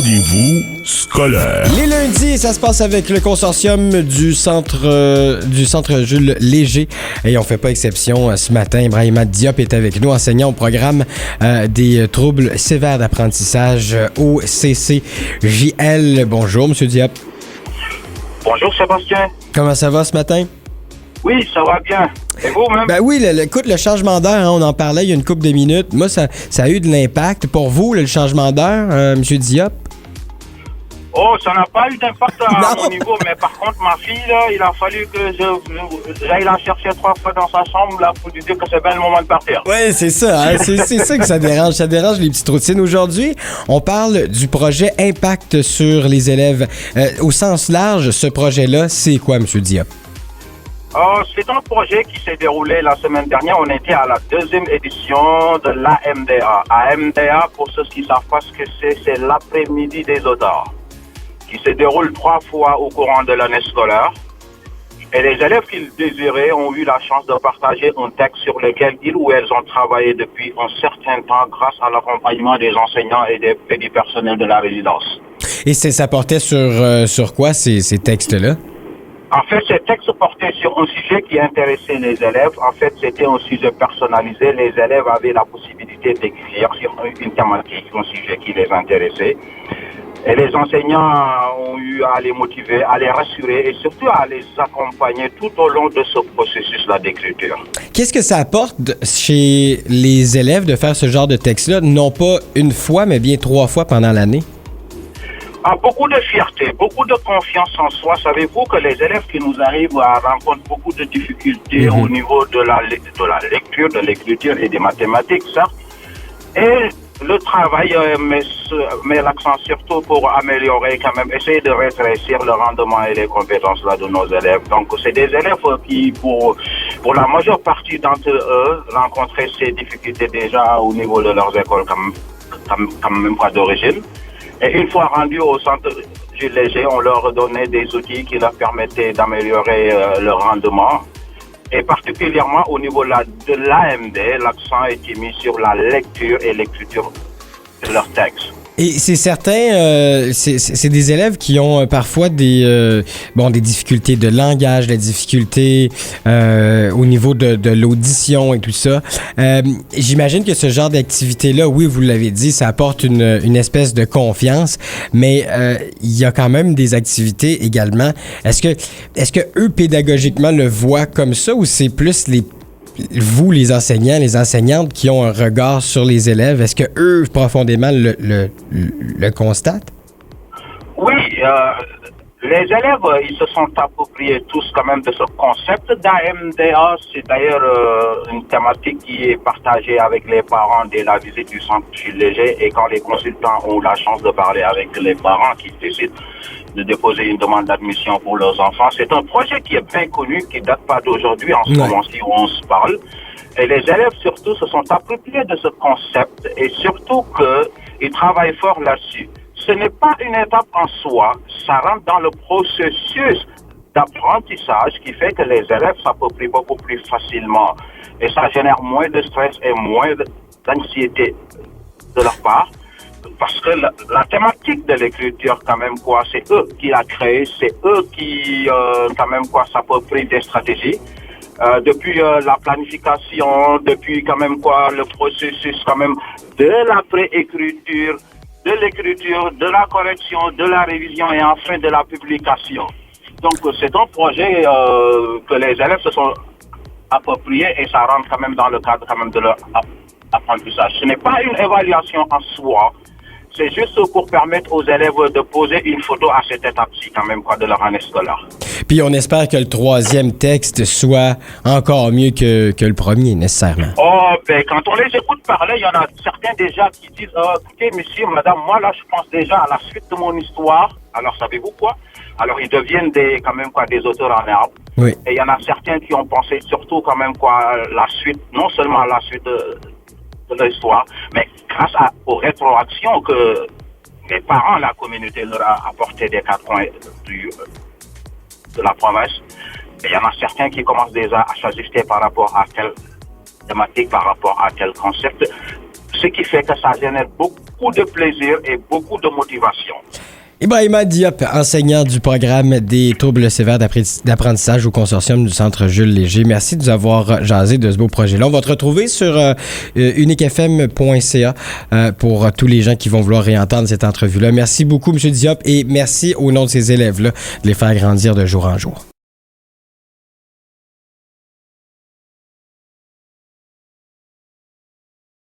rendez-vous scolaire. Les lundis, ça se passe avec le consortium du centre Jules Léger. Et on fait pas exception. Ce matin, Ibrahima Diop est avec nous, enseignant au programme des troubles sévères d'apprentissage au CCJL. Bonjour, M. Diop. Bonjour Sébastien. Comment ça va ce matin? Oui, ça va bien. Et vous-même? Ben oui, écoute, le changement d'heure, on en parlait il y a une couple de minutes. Moi, ça a eu de l'impact. Pour vous, le changement d'heure, M. Diop? Oh, ça n'a pas eu d'impact à mon niveau, mais par contre, ma fille, là, il a fallu que j'aille la chercher 3 fois dans sa chambre là, pour lui dire que c'est bien le moment de partir. Oui, c'est ça. Hein? C'est ça que ça dérange. Ça dérange les petites routines. Aujourd'hui, on parle du projet Impact sur les élèves. Au sens large, ce projet-là, c'est quoi, M. Diop? C'est un projet qui s'est déroulé la semaine dernière. On était à la 2e édition de l'AMDA. AMDA, pour ceux qui ne savent pas ce que c'est l'après-midi des auteurs, qui se déroule 3 fois au courant de l'année scolaire. Et les élèves qui le désiraient ont eu la chance de partager un texte sur lequel ils ou elles ont travaillé depuis un certain temps grâce à l'accompagnement des enseignants et du personnel de la résidence. Et ça portait sur quoi, ces textes-là? En fait, ces textes portaient sur un sujet qui intéressait les élèves. En fait, c'était un sujet personnalisé. Les élèves avaient la possibilité d'écrire sur une thématique, un sujet qui les intéressait. Et les enseignants ont eu à les motiver, à les rassurer et surtout à les accompagner tout au long de ce processus-là d'écriture. Qu'est-ce que ça apporte chez les élèves de faire ce genre de texte-là, non pas une fois, mais bien 3 fois pendant l'année? Beaucoup de fierté, beaucoup de confiance en soi. Savez-vous que les élèves qui nous arrivent rencontrent beaucoup de difficultés au niveau de la lecture, de l'écriture et des mathématiques, certes. Et le travail met l'accent surtout pour améliorer quand même, essayer de rétrécir le rendement et les compétences là de nos élèves. Donc c'est des élèves qui, pour la majeure partie d'entre eux, rencontraient ces difficultés déjà au niveau de leurs écoles quand même pas d'origine. Et une fois rendus au centre Jules Léger, on leur donnait des outils qui leur permettaient d'améliorer leur rendement. Et particulièrement au niveau de l'AMD, l'accent a été mis sur la lecture et l'écriture de leurs textes. Et c'est certain, c'est des élèves qui ont parfois des difficultés de langage, des difficultés au niveau de l'audition et tout ça. J'imagine que ce genre d'activité-là, oui, vous l'avez dit, ça apporte une espèce de confiance, mais il y a quand même des activités également. Est-ce que eux, pédagogiquement, le voient comme ça ou c'est plus vous, les enseignants, les enseignantes qui ont un regard sur les élèves, est-ce que eux, profondément, le constatent? Oui, les élèves, ils se sont appropriés tous quand même de ce concept d'AMDA. C'est d'ailleurs une thématique qui est partagée avec les parents dès la visite du centre Jules Léger et quand les consultants ont la chance de parler avec les parents qui décident de déposer une demande d'admission pour leurs enfants. C'est un projet qui est bien connu, qui date pas d'aujourd'hui, en ce moment-ci où on se parle. Et les élèves, surtout, se sont appropriés de ce concept et surtout qu'ils travaillent fort là-dessus. Ce n'est pas une étape en soi, ça rentre dans le processus d'apprentissage qui fait que les élèves s'approprient beaucoup plus facilement. Et ça génère moins de stress et moins d'anxiété de leur part. Parce que la thématique de l'écriture, quand même, c'est eux qui l'a créée, c'est eux qui, s'approprient des stratégies. Depuis la planification, depuis, le processus, de la préécriture, de l'écriture, de la correction, de la révision et enfin de la publication. Donc, c'est un projet que les élèves se sont appropriés et ça rentre quand même dans le cadre de leur apprentissage. Ce n'est pas une évaluation en soi. C'est juste pour permettre aux élèves de poser une photo à cette étape-ci, de leur année scolaire. Puis on espère que le 3e texte soit encore mieux que le premier, nécessairement. Quand on les écoute parler, il y en a certains déjà qui disent écoutez, monsieur, madame, moi là, je pense déjà à la suite de mon histoire. Alors, savez-vous quoi? Alors, ils deviennent des auteurs en herbe. Oui. Et il y en a certains qui ont pensé surtout la suite, non seulement à la suite de l'histoire, mais grâce aux rétroactions que les parents, la communauté leur a apporté des 4 coins de la province. Et il y en a certains qui commencent déjà à s'ajuster par rapport à telle thématique, par rapport à tel concept. ce qui fait que ça génère beaucoup de plaisir et beaucoup de motivation. Ibrahima Diop, enseignant du programme des troubles sévères d'apprentissage au consortium du Centre Jules Léger. Merci de nous avoir jasé de ce beau projet-là. On va te retrouver sur uniquefm.ca pour tous les gens qui vont vouloir réentendre cette entrevue-là. Merci beaucoup, M. Diop, et merci au nom de ces élèves-là de les faire grandir de jour en jour.